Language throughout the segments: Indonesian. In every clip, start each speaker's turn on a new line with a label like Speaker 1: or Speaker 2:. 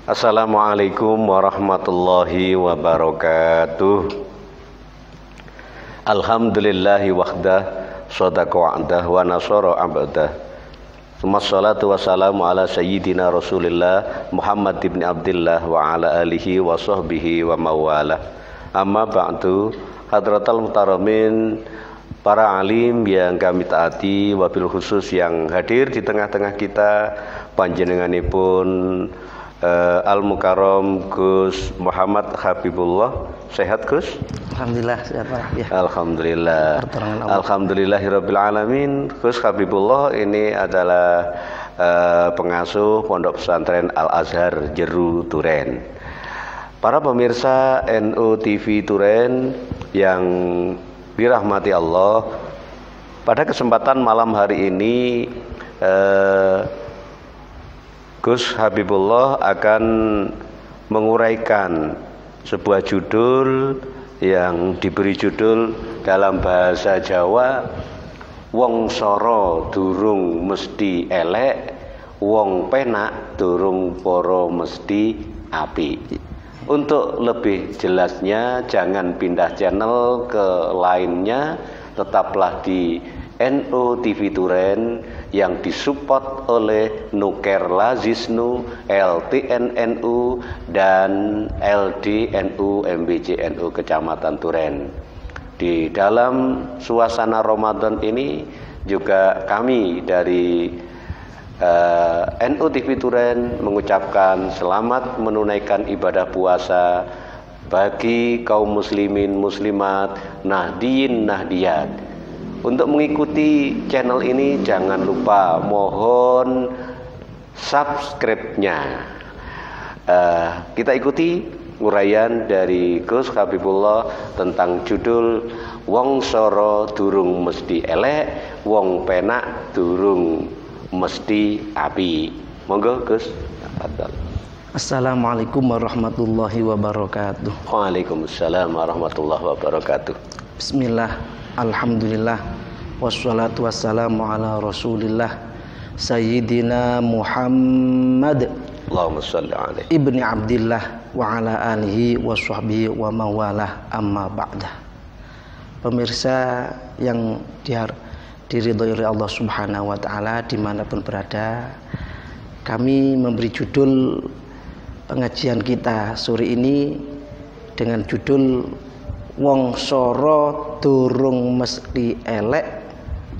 Speaker 1: Assalamualaikum warahmatullahi wabarakatuh. Alhamdulillahi wahdah, sadaqa wa'dah wa nasara abdah. Wassalatu wassalamu ala sayyidina Rasulillah Muhammad ibn Abdillah wa ala alihi wa sahbihi wa mawalah. Amma ba'du, hadratal muhtaramin, para alim yang kami taati, wabil khusus yang hadir di tengah-tengah kita, panjenenganipun Al-Mukarram Gus Muhammad Habibullah. Sehat Gus?
Speaker 2: Alhamdulillah sehat Pak. Ya.
Speaker 1: Alhamdulillah. Alhamdulillahirabbil alamin. Gus Habibullah ini adalah pengasuh Pondok Pesantren Al-Azhar Jeru Turen. Para pemirsa NU TV Turen yang dirahmati Allah, pada kesempatan malam hari ini Gus Habibullah akan menguraikan sebuah judul yang diberi judul dalam bahasa Jawa, wong soro durung mesti elek, wong penak durung poro mesti api. Untuk lebih jelasnya jangan pindah channel ke lainnya, tetaplah di NU TV Turen yang disupport oleh Nuker Lazisnu, LTNNU dan LDNU MBCNU Kecamatan Turen. Di dalam suasana Ramadan ini juga kami dari NU TV Turen mengucapkan selamat menunaikan ibadah puasa bagi kaum muslimin muslimat, nahdiyin nahdiyat. Untuk mengikuti channel ini jangan lupa mohon subscribe-nya. Kita ikuti uraian dari Gus Habibullah tentang judul wong soro durung mesti elek, wong penak durung mesti api. Monggo Gus.
Speaker 2: Assalamualaikum warahmatullahi wabarakatuh.
Speaker 1: Waalaikumsalam warahmatullahi wabarakatuh.
Speaker 2: Bismillah, alhamdulillah, wassalatu wassalamu ala rasulillah Sayyidina Muhammad
Speaker 1: Allahumma sholli alaihi
Speaker 2: ibni Abdillah wa ala alihi wa sahbihi wa mawalah, amma ba'dah. Pemirsa yang diridhoi oleh Allah Subhanahu wa ta'ala dimanapun berada, kami memberi judul pengajian kita sore ini dengan judul wong soro durung mesti elek,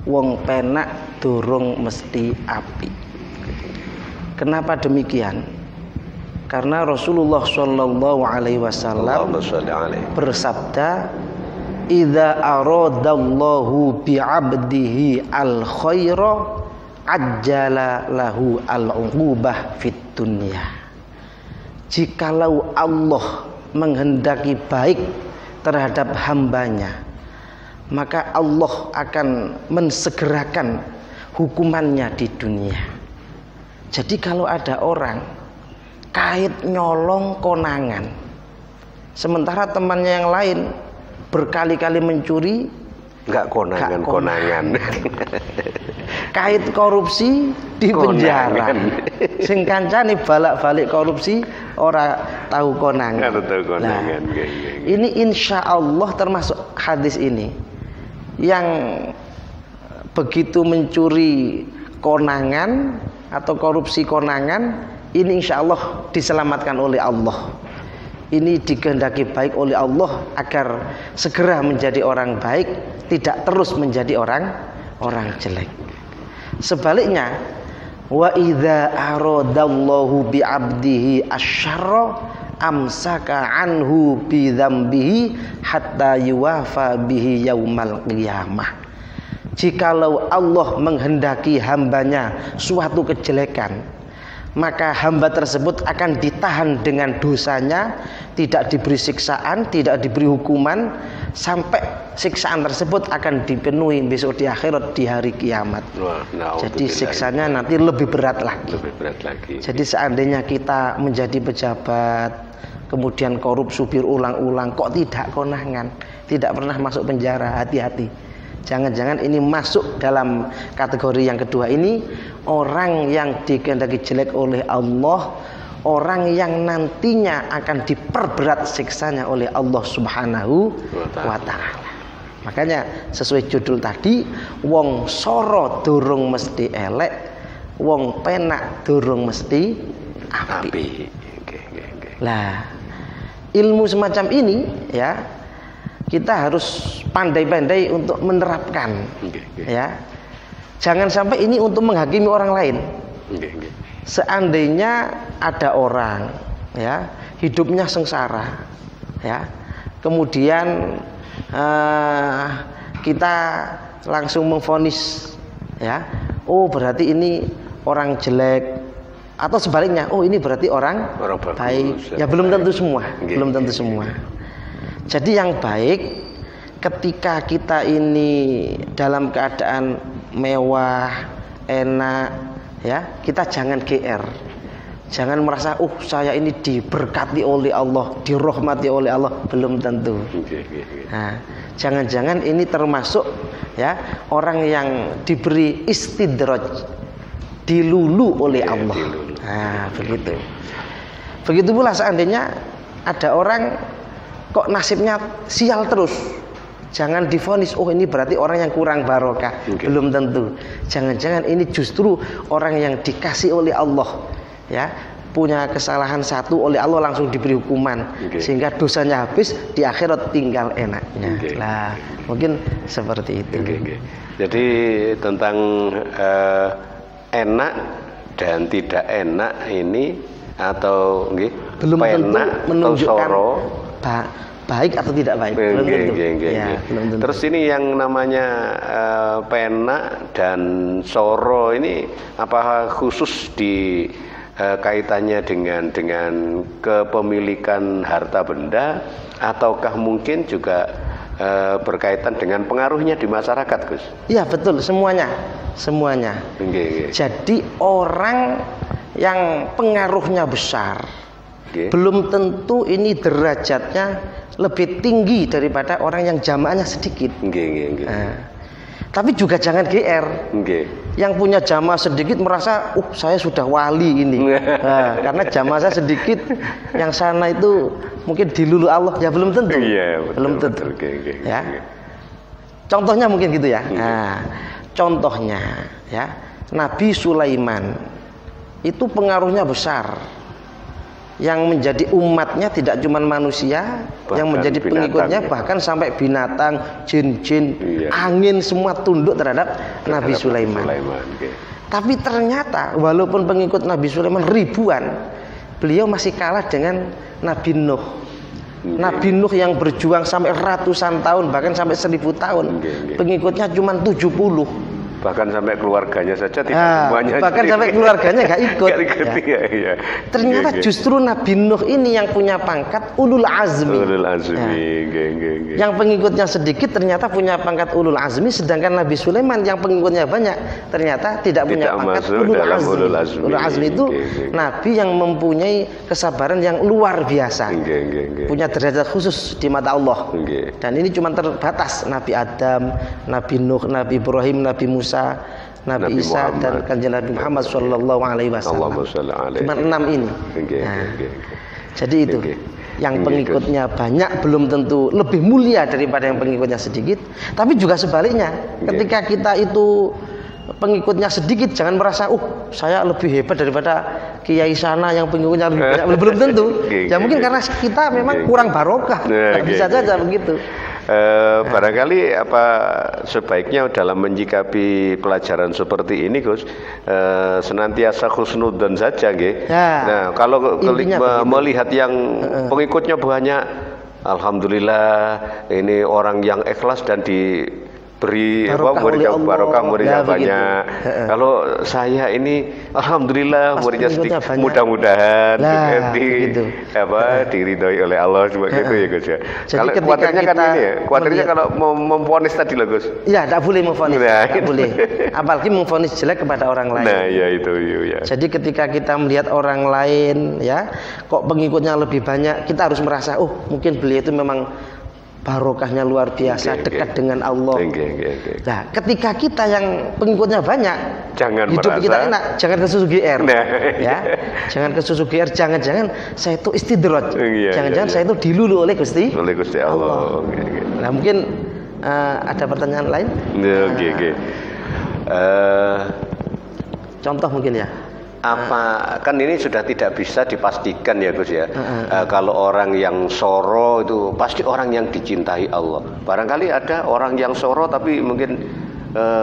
Speaker 2: wong penak durung mesti api. Kenapa demikian? Karena Rasulullah Shallallahu Alaihi Wasallam bersabda, "Idza aradallahu bi'abdihi al khaira ajjala lahu al-uqubah fid dunya." Jikalau Allah menghendaki baik terhadap hambanya, maka Allah akan mensegerakan hukumannya di dunia. Jadi kalau ada orang kait nyolong konangan, sementara temannya yang lain berkali-kali mencuri,
Speaker 1: enggak konangan.
Speaker 2: Kait korupsi di penjara. Sing kancane balak-balik korupsi ora tahu konangan. Nah, ini insya Allah termasuk hadis ini yang begitu mencuri konangan atau korupsi konangan, ini insya Allah diselamatkan oleh Allah. Ini dikehendaki baik oleh Allah agar segera menjadi orang baik, tidak terus menjadi orang jelek. Sebaliknya, wa idza aradallahu bi 'abdihi asyarra amsaka anhu bi dzambihi hatta yuwafa bihi yaumal qiyamah. Jikalau Allah menghendaki hambanya suatu kejelekan, maka hamba tersebut akan ditahan dengan dosanya, tidak diberi siksaan, tidak diberi hukuman, sampai siksaan tersebut akan dipenuhi besok di akhirat, di hari kiamat. Jadi siksanya nanti lebih berat lagi. Jadi seandainya kita menjadi pejabat, kemudian korup supir ulang-ulang, kok tidak konangan, tidak pernah masuk penjara, hati-hati. Jangan-jangan ini masuk dalam kategori yang kedua ini, orang yang dikehendaki jelek oleh Allah, orang yang nantinya akan diperberat siksanya oleh Allah Subhanahu wa Ta'ala. Makanya sesuai judul tadi, wong soro durung mesti elek, wong penak durung mesti api. Lah, ilmu semacam ini ya, kita harus pandai-pandai untuk menerapkan, ya. Jangan sampai ini untuk menghakimi orang lain. Seandainya ada orang, ya, hidupnya sengsara, ya, kemudian kita langsung memvonis, ya, oh berarti ini orang jelek, atau sebaliknya, oh ini berarti orang baik. Ya belum tentu semua, belum tentu semua. Jadi yang baik ketika kita ini dalam keadaan mewah, enak, ya, kita jangan GR. Jangan merasa saya ini diberkati oleh Allah, dirahmati oleh Allah, belum tentu. Nah, jangan-jangan ini termasuk ya orang yang diberi istidraj, dilulu oleh Allah. Nah, begitu. Begitu pula seandainya ada orang kok nasibnya sial terus, jangan divonis oh ini berarti orang yang kurang barokah. Belum tentu. Jangan-jangan ini justru orang yang dikasih oleh Allah, ya, punya kesalahan satu oleh Allah langsung diberi hukuman, sehingga dosanya habis, di akhirat tinggal enaknya. Lah mungkin seperti itu.
Speaker 1: Jadi tentang enak dan tidak enak ini, atau
Speaker 2: belum tentu menunjukkan
Speaker 1: baik
Speaker 2: atau tidak baik. Belum tentu.
Speaker 1: Terus ini yang namanya penak dan soro ini apa khusus di kaitannya dengan kepemilikan harta benda, ataukah mungkin juga berkaitan dengan pengaruhnya di masyarakat, Gus?
Speaker 2: Iya betul, semuanya. Jadi orang yang pengaruhnya besar, belum tentu ini derajatnya lebih tinggi daripada orang yang jamaahnya sedikit. Tapi juga jangan GR. Yang punya jamaah sedikit merasa, saya sudah wali ini. Nah, karena jamaah saya sedikit, yang sana itu mungkin dilulu Allah. Ya belum tentu. Belum tentu. Ya. Contohnya mungkin gitu ya. Nah, contohnya ya, Nabi Sulaiman itu pengaruhnya besar. Yang menjadi umatnya tidak cuma manusia, bahkan yang menjadi pengikutnya bahkan sampai binatang, jin-jin, angin semua tunduk terhadap Nabi Sulaiman. Tapi ternyata walaupun pengikut Nabi Sulaiman ribuan, beliau masih kalah dengan Nabi Nuh. Nabi Nuh yang berjuang sampai ratusan tahun, bahkan sampai 1000 tahun, pengikutnya cuma 70.
Speaker 1: Bahkan sampai keluarganya saja tidak semuanya.
Speaker 2: Bahkan sampai keluarganya nggak ikut. Ternyata justru Nabi Nuh ini yang punya pangkat ulul azmi. Yang pengikutnya sedikit ternyata punya pangkat ulul azmi, sedangkan Nabi Sulaiman yang pengikutnya banyak ternyata tidak punya pangkat ulul azmi. Ulul azmi itu Nabi yang mempunyai kesabaran yang luar biasa, punya derajat khusus di mata Allah. Dan ini cuma terbatas Nabi Adam, Nabi Nuh, Nabi Ibrahim, Nabi Musa, Nabi Isa Muhammad, dan Kanjeng Nabi Muhammad sallallahu alaihi wasallam. Cuma 6 ini. Jadi itu. Yang pengikutnya banyak belum tentu lebih mulia daripada yang pengikutnya sedikit, tapi juga sebaliknya. Ketika kita itu pengikutnya sedikit, jangan merasa saya lebih hebat daripada kiai sana yang pengikutnya lebih banyak. Belum tentu. Ya mungkin karena kita memang kurang barokah. Bisa saja begitu.
Speaker 1: Barangkali apa sebaiknya dalam menyikapi pelajaran seperti ini, Gus, senantiasa husnudzon saja, nggih. Nah, kalau melihat yang pengikutnya banyak, alhamdulillah ini orang yang ikhlas dan beri barokah muridnya banyak. Kalau saya ini alhamdulillah muridnya sedikit, mudah-mudahan diridhoi oleh Allah cuma gitu ya Gus ya. Kalau kuatirnya kan ini ya, kuatirnya kalau memvonis tadi loh Gus.
Speaker 2: Iya, tidak boleh memvonis, tidak boleh. Apalagi memvonis jelek kepada orang lain.
Speaker 1: Nah, ya itu ya.
Speaker 2: Jadi ketika kita melihat orang lain ya, kok pengikutnya lebih banyak, kita harus merasa, oh mungkin beliau itu memang barokahnya luar biasa, dekat dengan Allah. Nah, ketika kita yang pengikutnya banyak,
Speaker 1: jangan
Speaker 2: hidup
Speaker 1: merasa,
Speaker 2: kita enak, jangan kesusu GR. Ya. Jangan kesusu GR, jangan-jangan saya itu istidraj. Jangan-jangan saya itu dilulu oleh Gusti Allah. Nah, mungkin ada pertanyaan lain? Contoh mungkin ya.
Speaker 1: Apa kan ini sudah tidak bisa dipastikan ya Gus ya. Kalau orang yang soro itu pasti orang yang dicintai Allah. Barangkali ada orang yang soro tapi mungkin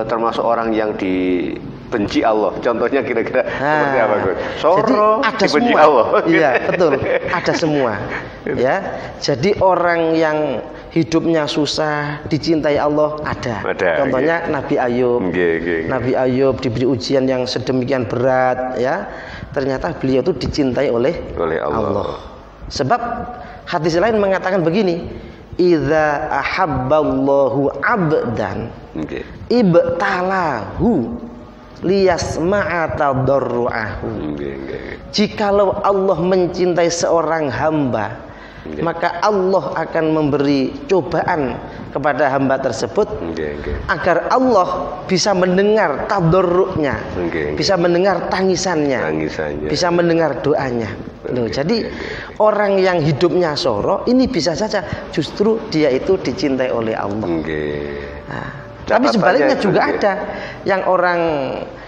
Speaker 1: termasuk orang yang dibenci Allah. Contohnya kira-kira seperti apa Gus? Soro
Speaker 2: ada
Speaker 1: dibenci
Speaker 2: semua.
Speaker 1: Allah.
Speaker 2: Iya, betul. Ada semua. Ya. Jadi orang yang hidupnya susah dicintai Allah ada. Contohnya Nabi Ayub. Nabi Ayub diberi ujian yang sedemikian berat ya. Ternyata beliau itu dicintai oleh Allah. Sebab hadis lain mengatakan begini, idza ahabballahu 'abdan ibtalahu liyasma'a tadarruahu. Jikalau Allah mencintai seorang hamba, maka Allah akan memberi cobaan kepada hamba tersebut agar Allah bisa mendengar tadarruknya, bisa mendengar tangisannya, bisa mendengar doanya. Jadi orang yang hidupnya soro ini bisa saja justru dia itu dicintai oleh Allah. Tapi sebaliknya juga ada yang orang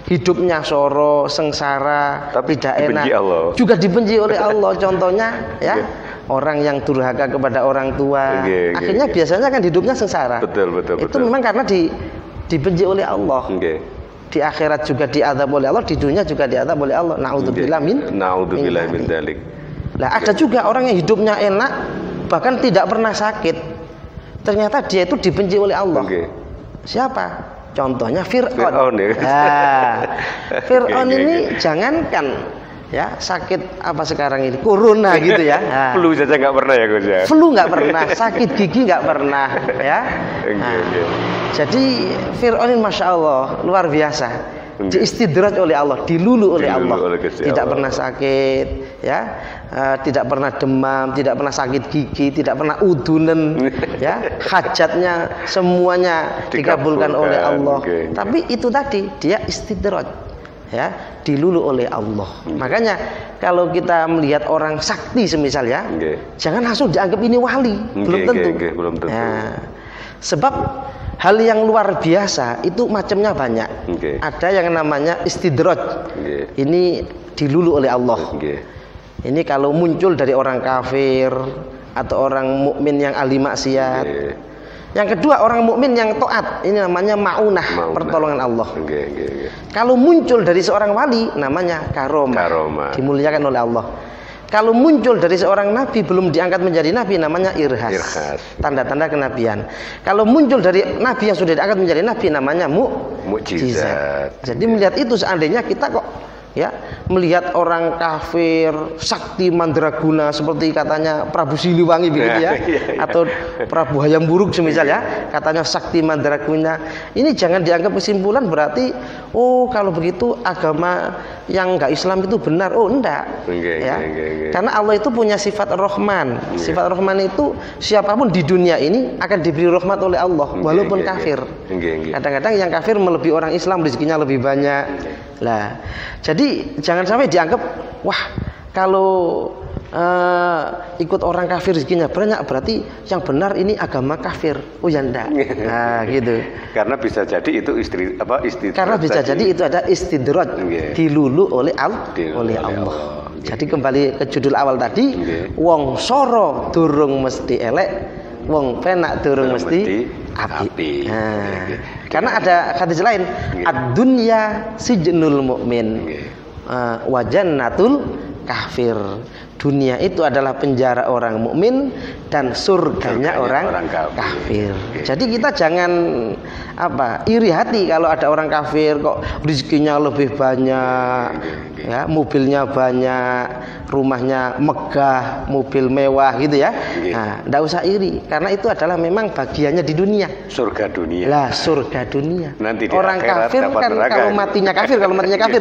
Speaker 2: hidupnya soro, sengsara, tapi tidak enak, juga dibenci oleh Allah. Contohnya ya, orang yang durhaka kepada orang tua, akhirnya biasanya kan hidupnya sengsara. Itu memang karena dibenci oleh Allah. Di akhirat juga diazab oleh Allah, di dunia juga diazab oleh Allah. Naudzubillah min dzalik. Nah, ada juga orang yang hidupnya enak, bahkan tidak pernah sakit. Ternyata dia itu dibenci oleh Allah. Siapa? Contohnya Fir'aun. Fir'aun ini jangankan ya sakit apa sekarang ini corona gitu ya.
Speaker 1: Flu saja nggak pernah ya Gus ya.
Speaker 2: Flu nggak pernah, sakit gigi nggak pernah ya. Jadi Fir'aun ini masya Allah luar biasa. Diistidraj oleh Allah, dilulu oleh Allah, tidak pernah sakit ya, tidak pernah demam, tidak pernah sakit gigi, tidak pernah udunen ya, hajatnya semuanya dikabulkan oleh Allah. Tapi itu tadi dia istidraj ya, dilulu oleh Allah. Makanya kalau kita melihat orang sakti semisal ya, jangan langsung dianggap ini wali, belum tentu. Ya. Sebab hal yang luar biasa itu macamnya banyak. Ada yang namanya istidraj. Ini dilulu oleh Allah. Ini kalau muncul dari orang kafir atau orang mukmin yang ahli maksiat. Yang kedua orang mukmin yang taat, ini namanya maunah, pertolongan Allah. Kalau muncul dari seorang wali namanya karomah. Dimuliakan oleh Allah. Kalau muncul dari seorang nabi belum diangkat menjadi nabi namanya irhas. Tanda-tanda kenabian. Kalau muncul dari nabi yang sudah diangkat menjadi nabi namanya mukjizat. Jadi melihat itu seandainya kita kok ya melihat orang kafir sakti mandraguna seperti katanya Prabu Siliwangi begitu ya, atau Prabu Hayam Buruk semisal ya, katanya sakti mandraguna, ini jangan dianggap kesimpulan berarti oh kalau begitu agama yang enggak Islam itu benar. Oh enggak ya. Karena Allah itu punya sifat Rahman. Sifat Rahman itu siapapun di dunia ini akan diberi rahmat oleh Allah walaupun kafir. Kadang-kadang yang kafir melebihi orang Islam, rezekinya lebih banyak. Lah, jadi jangan sampai dianggap wah kalau ikut orang kafir rezekinya banyak berarti yang benar ini agama kafir. Oh ya enggak. Nah, gitu.
Speaker 1: Karena bisa jadi itu istidraj.
Speaker 2: Karena bisa jadi itu ada istidraj, dilulu oleh Allah. Jadi kembali ke judul awal tadi, wong soro durung mesti elek, wong penak durung mesti api. Nah, karena ada hadis lain, ad-dunya sijnul mukmin wa jannatul kafir. dunia itu adalah penjara orang mukmin dan surganya orang kafir. Jadi kita jangan iri hati kalau ada orang kafir kok rezekinya lebih banyak, ya, mobilnya banyak, rumahnya megah, mobil mewah gitu ya. Nah, enggak usah iri karena itu adalah memang bagiannya di dunia.
Speaker 1: Surga dunia.
Speaker 2: Lah, surga dunia.
Speaker 1: Nanti
Speaker 2: orang kafir kan kalau matinya kafir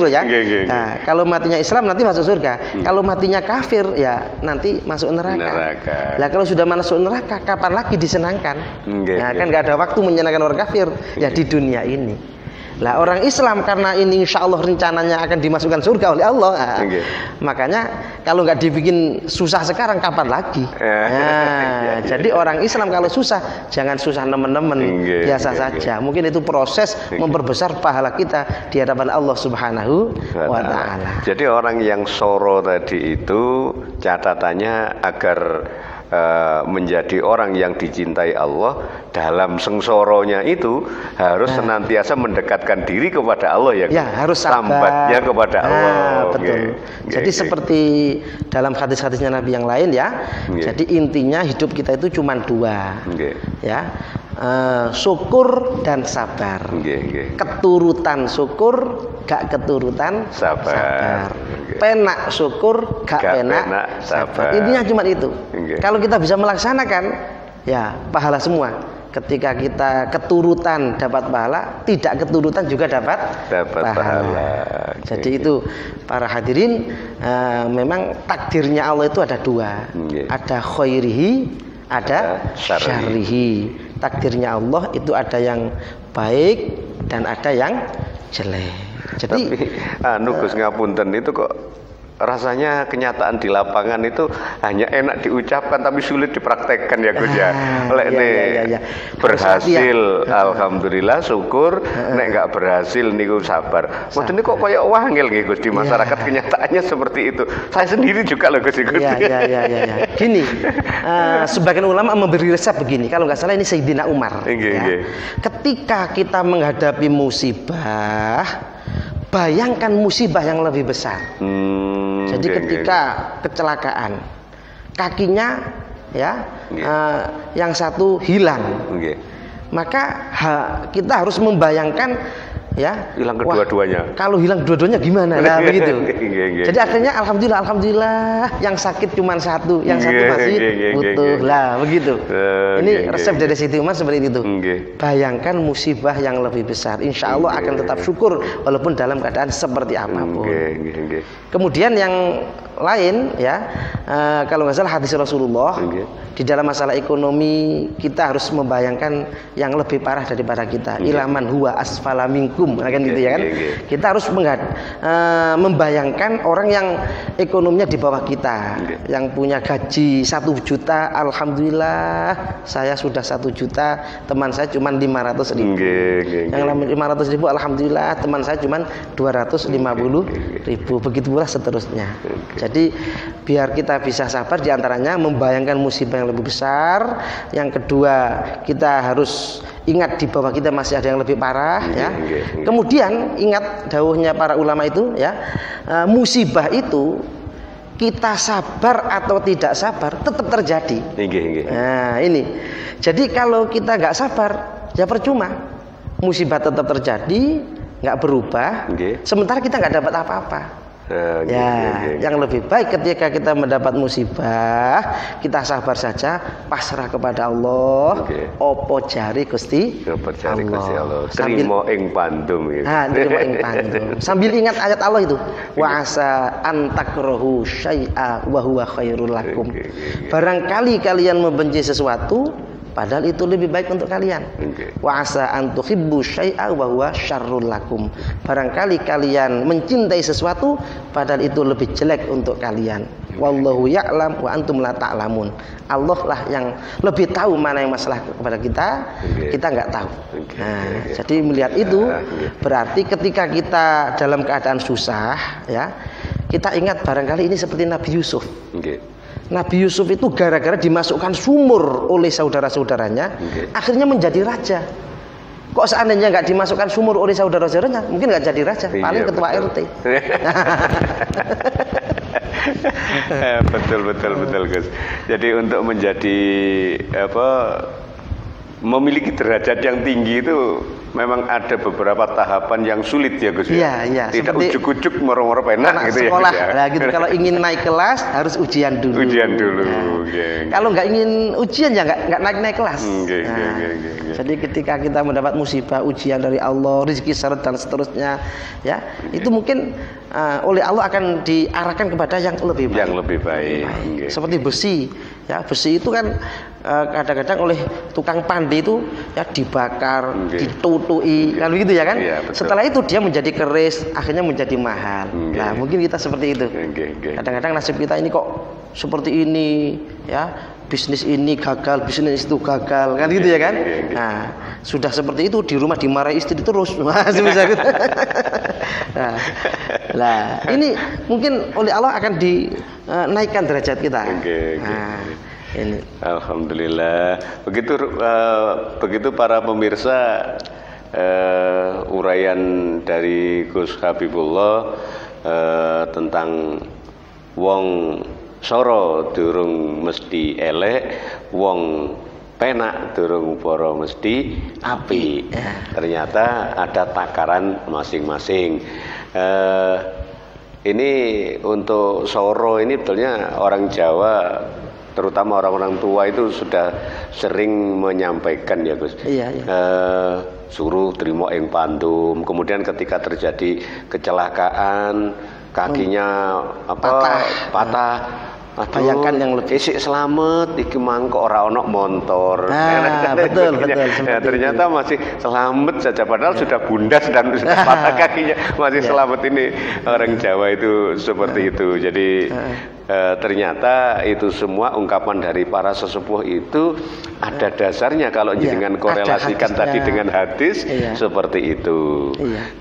Speaker 2: loh ya. Nah, kalau matinya Islam nanti masuk surga. Kalau matinya kafir ya nanti masuk neraka. Lah kalau sudah masuk neraka kapan lagi disenangkan? Nah, kan nggak ada waktu menyenangkan orang kafir ya di dunia ini. Lah orang Islam karena ini insya Allah rencananya akan dimasukkan surga oleh Allah. Makanya kalau nggak dibikin susah sekarang kapan lagi? Jadi orang Islam kalau susah jangan susah nemen-nemen, biasa saja. Mungkin itu proses memperbesar pahala kita di hadapan Allah Subhanahu wa Ta'ala.
Speaker 1: Jadi orang yang soro tadi itu catatannya agar menjadi orang yang dicintai Allah dalam sengsoronya itu harus senantiasa mendekatkan diri kepada Allah ya
Speaker 2: harus
Speaker 1: sambatnya kepada Allah.
Speaker 2: Betul. Jadi seperti dalam hadis-hadisnya Nabi yang lain ya. Jadi intinya hidup kita itu cuma dua. Ya. Syukur dan sabar. Keturutan syukur, gak keturutan sabar. Penak syukur, gak penak sabar. Intinya cuma itu. Kalau kita bisa melaksanakan, ya pahala semua. Ketika kita keturutan dapat pahala, tidak keturutan juga dapat pahala. Jadi itu para hadirin, memang takdirnya Allah itu ada dua. Ada khairihi, ada syarrihi. Takdirnya Allah itu ada yang baik dan ada yang jelek. Jadi
Speaker 1: Gus ngapunten itu kok rasanya kenyataan di lapangan itu hanya enak diucapkan tapi sulit dipraktekkan ya Gus ya. Berhasil alhamdulillah syukur, nek enggak berhasil niku sabar. Mboten kok koyo wangil nggih Gus di masyarakat kenyataannya seperti itu. Saya sendiri juga loh Gus.
Speaker 2: Gini, sebagian ulama memberi resep begini. Kalau nggak salah ini Sayyidina Umar. Ketika kita menghadapi musibah, bayangkan musibah yang lebih besar. Jadi ketika kecelakaan, kakinya ya yang satu hilang, maka kita harus membayangkan ya
Speaker 1: hilang kedua-duanya.
Speaker 2: Kalau hilang dua-duanya gimana? Nah begitu. Jadi akhirnya alhamdulillah yang sakit cuma satu, yang satu masih utuh. Lah begitu. Ini resep dari Siti Umar seperti itu. Bayangkan musibah yang lebih besar, insya Allah akan tetap syukur walaupun dalam keadaan seperti apapun. Kemudian yang lain ya, kalau nggak salah hadis Rasulullah di dalam masalah ekonomi kita harus membayangkan yang lebih parah daripada kita. Ilaman huwa asfala minkum, kan gitu ya kan. Kita harus membayangkan orang yang ekonominya di bawah kita, yang punya gaji 1 juta, alhamdulillah saya sudah 1 juta, teman saya cuma 500 ribu. Yang 500 ribu alhamdulillah teman saya cuma 250 ribu. Begitu pula seterusnya. Jadi biar kita bisa sabar, diantaranya membayangkan musibah yang lebih besar. Yang kedua, kita harus ingat di bawah kita masih ada yang lebih parah ya. Kemudian ingat dawuhnya para ulama itu ya, musibah itu kita sabar atau tidak sabar tetap terjadi. Nah ini, jadi kalau kita nggak sabar ya percuma, musibah tetap terjadi, nggak berubah, sementara kita nggak dapat apa-apa. Yang lebih baik ketika kita mendapat musibah, kita sabar saja, pasrah kepada Allah. Opo jari Gusti Allah.
Speaker 1: Trimo ing pandum.
Speaker 2: Trimo ing pandum. Sambil ingat ayat Allah itu, wa asa antakrohu syai'a wa huwa khairul lakum. Barangkali kalian membenci sesuatu, padahal itu lebih baik untuk kalian. Wa asa an tuhibbu syai'a wa huwa syarrul lakum. Barangkali kalian mencintai sesuatu padahal itu lebih jelek untuk kalian. Wallahu ya'lam wa antum la ta'lamun. Allah lah yang lebih tahu mana yang masalah kepada kita, kita enggak tahu. Nah, jadi melihat itu berarti ketika kita dalam keadaan susah ya, kita ingat barangkali ini seperti Nabi Yusuf. Nabi Yusuf itu gara-gara dimasukkan sumur oleh saudara-saudaranya, akhirnya menjadi raja. Kok seandainya nggak dimasukkan sumur oleh saudara-saudaranya, mungkin nggak jadi raja, paling ketua RT.
Speaker 1: Betul Gus. Jadi untuk menjadi memiliki derajat yang tinggi itu memang ada beberapa tahapan yang sulit ya Gus.
Speaker 2: Iya.
Speaker 1: Tidak ujuk-ujuk moro-moro enak gitu
Speaker 2: sekolah,
Speaker 1: ya.
Speaker 2: Nah, gitu. Kalau ingin naik kelas harus ujian dulu. Kalau nggak ingin ujian ya nggak naik kelas. Jadi ketika kita mendapat musibah, ujian dari Allah, rezeki syarat dan seterusnya, ya itu mungkin oleh Allah akan diarahkan kepada yang lebih baik.
Speaker 1: Yang lebih baik.
Speaker 2: Seperti besi, ya besi itu kan kadang-kadang oleh tukang pandai itu ya dibakar, ditutui, kan begitu ya kan? Setelah itu dia menjadi keris, akhirnya menjadi mahal. Nah mungkin kita seperti itu. Kadang-kadang nasib kita ini kok seperti ini, ya bisnis ini gagal, bisnis itu gagal, kan gitu ya kan? Nah sudah seperti itu di rumah dimarahi istri terus, masih bisa gitu. Nah ini mungkin oleh Allah akan dinaikkan derajat kita. Ini.
Speaker 1: Alhamdulillah. Begitu para pemirsa uraian dari Gus Habibullah tentang wong soro durung mesti elek, wong penak durung poro mesti api. Ternyata ada takaran masing-masing. Ini untuk soro ini betulnya orang Jawa, terutama orang-orang tua itu sudah sering menyampaikan ya Gus. Suruh terima ing pandum. Kemudian ketika terjadi kecelakaan, kakinya patah.
Speaker 2: Bayangkan yang lebih
Speaker 1: isik selamat iki mangko ora ono motor.
Speaker 2: Betul.
Speaker 1: Ternyata masih selamat saja padahal sudah bundas dan sudah patah kakinya, masih selamat. Ini orang Jawa itu seperti itu. Jadi ternyata itu semua ungkapan dari para sesepuh itu ada dasarnya kalau dengan korelasikan tadi dengan hadis seperti itu.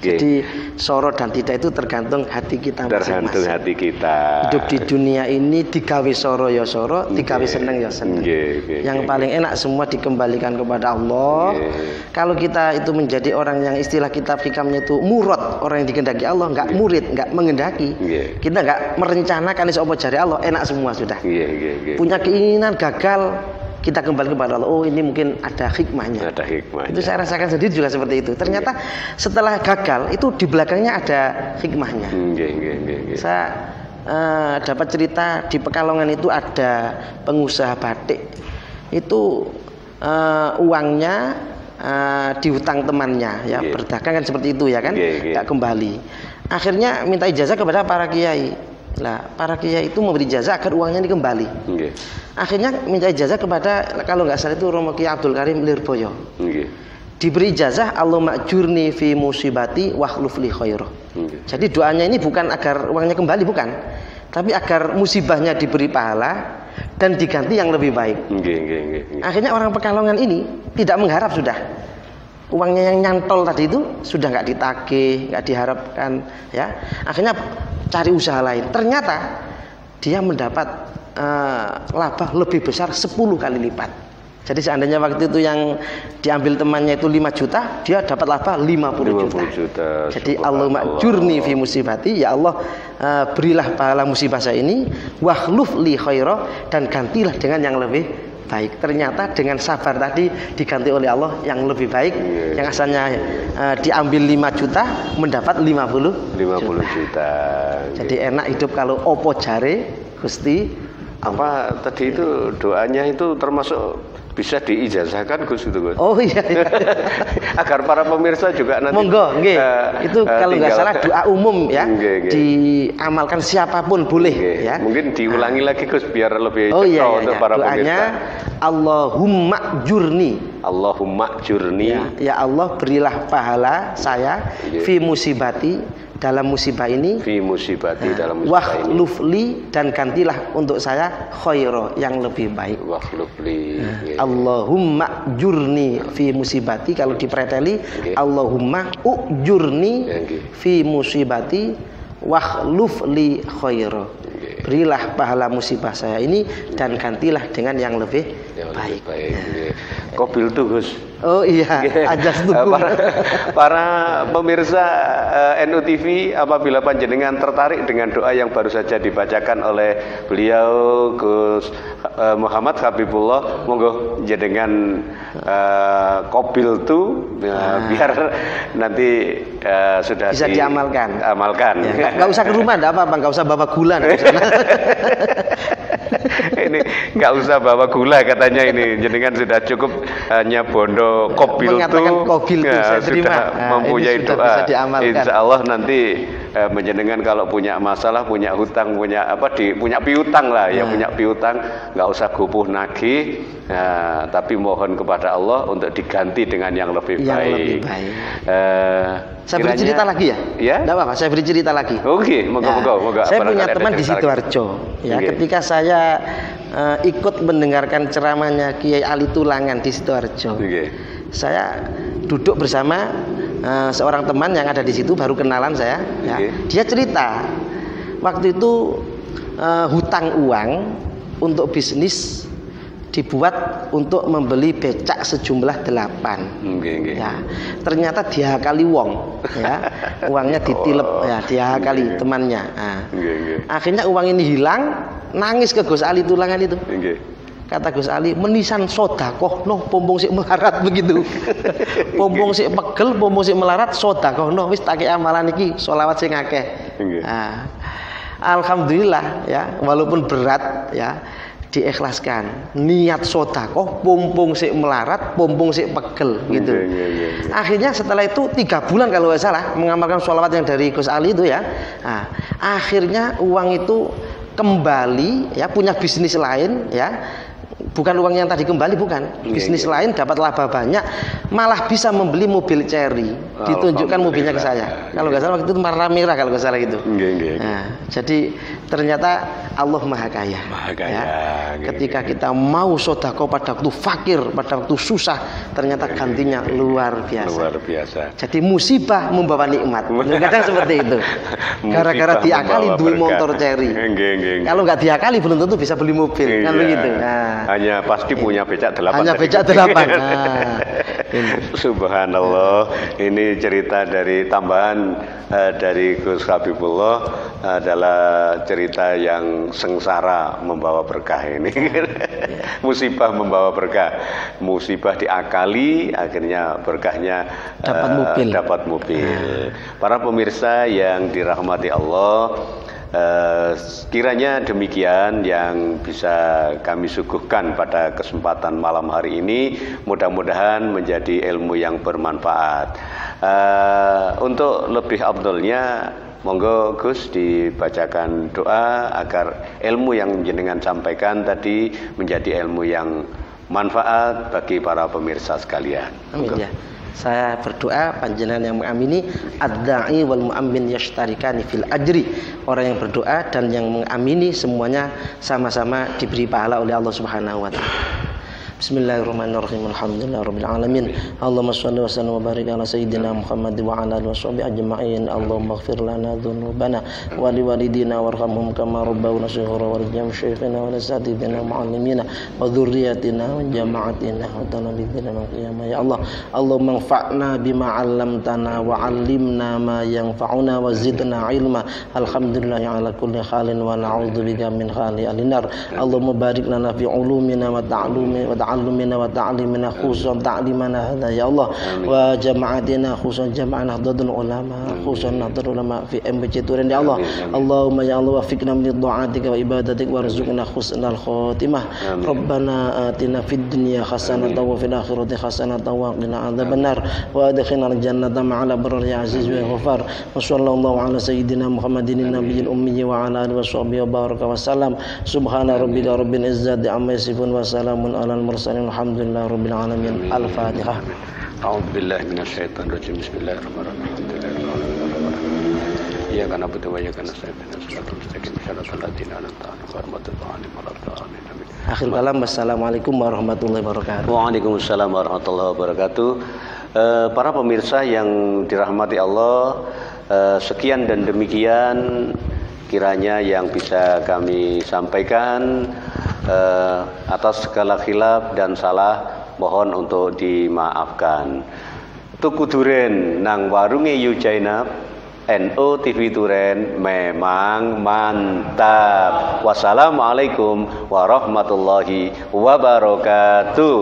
Speaker 2: Jadi soro dan tidak itu tergantung hati kita masing-masing.
Speaker 1: Tergantung hati kita.
Speaker 2: Hidup di dunia ini digawe soro ya soro, digawe seneng ya seneng. Yang paling enak semua dikembalikan kepada Allah. Kalau kita itu menjadi orang yang istilah kitab hikamnya itu murad, orang yang dikehendaki Allah, nggak murid, nggak mengendaki. Kita nggak merencanakan iso apa jari Allah, enak semua sudah. Punya keinginan gagal, kita kembali kepada Allah. Oh ini mungkin ada hikmahnya. Itu saya rasakan sendiri juga seperti itu. Ternyata setelah gagal itu di belakangnya ada hikmahnya. Saya dapat cerita di Pekalongan itu ada pengusaha batik. Itu uangnya dihutang temannya, ya berdagang kan seperti itu ya kan, nggak kembali. Akhirnya minta ijazah kepada para kiai. Nah, para kiai itu memberi ijazah agar uangnya ini kembali. Akhirnya minta ijazah kepada, kalau nggak salah itu Romo Kiai Abdul Karim Lirboyo. Diberi ijazah Allahumma ajurni fi musibati wakhluf li khairah. Jadi doanya ini bukan agar uangnya kembali, bukan, tapi agar musibahnya diberi pahala dan diganti yang lebih baik. Akhirnya orang Pekalongan ini tidak mengharap sudah uangnya yang nyantol tadi itu sudah nggak ditagih, nggak diharapkan, ya. Akhirnya cari usaha lain. Ternyata dia mendapat laba lebih besar 10 kali lipat. Jadi seandainya waktu itu yang diambil temannya itu 5 juta, dia dapat laba 50 juta. Jadi Allahumma jurni fi musibati, ya Allah berilah pahala musibah saya ini, wakhluf li khairah, dan gantilah dengan yang lebih baik. Ternyata dengan sabar tadi diganti oleh Allah yang lebih baik. Yang asalnya diambil 5 juta mendapat 50 juta. Jadi enak hidup kalau opo jare Gusti.
Speaker 1: Apa tadi itu doanya itu termasuk bisa diijazahkan Gus itu Gus.
Speaker 2: Oh iya.
Speaker 1: Agar para pemirsa juga nanti.
Speaker 2: Monggo, nggih. Itu kalau nggak salah doa umum ya. Diamalkan siapapun boleh ya.
Speaker 1: Mungkin diulangi lagi Gus biar lebih
Speaker 2: cepat
Speaker 1: untuk para
Speaker 2: doanya,
Speaker 1: pemirsa.
Speaker 2: Allahumma jurni.
Speaker 1: Allahumma jurni.
Speaker 2: Ya Allah berilah pahala saya fi musibati, dalam musibah ini,
Speaker 1: fi musibati, dalam musibah ini,
Speaker 2: wakhlufli, dan gantilah untuk saya khaira, yang lebih baik.
Speaker 1: Wakhlufli.
Speaker 2: Allahumma jurni fi musibati, kalau dipreteli Allahumma ujurni fi musibati wakhlufli khaira. Berilah pahala musibah saya ini dan gantilah dengan yang lebih baik.
Speaker 1: Kobil tuh Gus,
Speaker 2: Oh iya, ajas tuku.
Speaker 1: Para pemirsa NU TV, apabila panjenengan tertarik dengan doa yang baru saja dibacakan oleh beliau Gus Muhammad Habibullah, monggo jenengan kobil tuh biar nanti sudah
Speaker 2: bisa diamalkan.
Speaker 1: Amalkan.
Speaker 2: Ya, nggak usah ke rumah, enggak apa-apa, nggak usah bawa gula.
Speaker 1: Ini nggak usah bawa gula katanya, ini jenengan sudah cukup hanya bondo kobil itu
Speaker 2: ya,
Speaker 1: sudah mempunyai
Speaker 2: sudah
Speaker 1: doa.
Speaker 2: Insya
Speaker 1: Allah nanti menjenengan kalau punya masalah, punya hutang, punya piutang lah ya, punya piutang, nggak usah gupuh nagih, tapi mohon kepada Allah untuk diganti dengan yang lebih baik.
Speaker 2: Saya beri cerita lagi ya?
Speaker 1: Ya?
Speaker 2: Tidak apa-apa, saya beri cerita lagi.
Speaker 1: Oke, moga-moga.
Speaker 2: Saya punya teman di Sidoarjo. Ya, ketika saya ikut mendengarkan ceramahnya Kiai Ali Tulangan di Sidoarjo, saya duduk bersama seorang teman yang ada di situ, baru kenalan saya. Ya. Dia cerita waktu itu hutang uang untuk bisnis dibuat untuk membeli becak sejumlah 8. Ya, ternyata diakali wong, ya, uangnya ditilep, ya, diakali temannya. Akhirnya uang ini hilang, nangis ke Gus Ali Tulangan itu. Kata Gus Ali, menisan sodakoh, noh pompong sik melarat begitu. Pompong sik pegel, pompong sik melarat, sodakoh, noh wis tak amalan iki, sholawat sing akeh. Alhamdulillah, ya, walaupun berat, ya, diikhlaskan. Niat sodakoh, pompong sik melarat, pompong sik pegel gitu. Akhirnya setelah itu 3 bulan kalau nggak salah mengamalkan sholawat yang dari Gus Ali itu, ya. Akhirnya uang itu kembali, ya, punya bisnis lain, ya. Bukan uang yang tadi kembali, bukan. Bisnis lain dapat laba banyak, malah bisa membeli mobil Cherry. Ditunjukkan mobilnya ke saya. Kalau nggak salah waktu itu warna merah kalau nggak salah gitu. Jadi ternyata Allah Maha Kaya. Ya. Ketika kita mau sedekah pada waktu fakir, pada waktu susah, ternyata gantinya luar biasa. Jadi musibah membawa nikmat. Kadang seperti itu. Gara-gara diakali duit motor Cherry. Kalau nggak diakali belum tentu bisa beli mobil. Kan begitu.
Speaker 1: Hanya pasti punya becak 8.
Speaker 2: Hanya becak 8.
Speaker 1: Subhanallah. Ini cerita dari tambahan dari Gus Habibullah, adalah cerita yang sengsara membawa berkah ini. Musibah membawa berkah. Musibah diakali, akhirnya berkahnya dapat mobil. Para pemirsa yang dirahmati Allah, kiranya demikian yang bisa kami suguhkan pada kesempatan malam hari ini. Mudah-mudahan menjadi ilmu yang bermanfaat. Untuk lebih afdolnya, monggo Gus dibacakan doa agar ilmu yang jenengan sampaikan tadi menjadi ilmu yang manfaat bagi para pemirsa sekalian.
Speaker 2: Amin ya. Saya berdoa panjenengan yang mengamini, ad-da'i wal mu'ammin yashtarikani fil ajri. Orang yang berdoa dan yang mengamini semuanya sama-sama diberi pahala oleh Allah Subhanahu wa taala. Bismillahirrahmanirrahim. Alhamdulillahirabbil alamin. Allahumma shalli wa sallim wa barik ala sayyidina Muhammad wa ala alihi washabihi ajma'in. Allahumma ighfir lana dzunubana wa liwalidina warhamhum kama rabbawna shighara warjam syekhina wa asatidina muallimina wa dzurriyyatina wa jama'atina wa tanabidina wa qiyamah. Ya Allah, Allahumma anfa'na bima 'allamtana wa 'allimna ma yanfa'una wa zidna ilma. Alhamdulillah ala kulli halin wa na'udzubika min hali al-nar. Allahumma barik lana fi 'ulumina wa ta'allumina wa ta'limina khususan ta'limana hadha ya Allah, wa jama'atina khususan jama'ana nahdlatul ulama khususan nahdlatul ulama fi MBC Turin ya Allah. Allahumma ya Allah wafiqna min ta'atika wa ibadatik warzuqna husnal khotimah. Rabbana atina fid dunya hasanatan wa fil akhirati hasanatan wa qina adzabannar wa adkhilna al-jannata ma'al abrar ya aziz wa ghafar. Wa sallallahu ala sayyidina Muhammadin nabiyil ummi wa ala alihi washabbihi wa baraka wa salam. Subhana rabbika rabbil izzati amma yasifun wa salamun alal mursalin alhamdulillahi rabbil alamin. Al-Fatihah.
Speaker 1: A'udzu billahi minasyaitonir rajim. Bismillahirrahmanirrahim. Ya kana butuh wa ya kana sayyidina sallallahu alaihi wasallam.
Speaker 2: Akhir kalam, wassalamualaikum warahmatullahi wabarakatuh.
Speaker 1: Waalaikumsalam warahmatullahi wabarakatuh. Para pemirsa yang dirahmati Allah, sekian dan demikian kiranya yang bisa kami sampaikan. Atas segala khilaf dan salah mohon untuk dimaafkan. Tuku duren nang warunge Yu Jainab NO TV Duren memang mantap. Wassalamualaikum warahmatullahi wabarakatuh.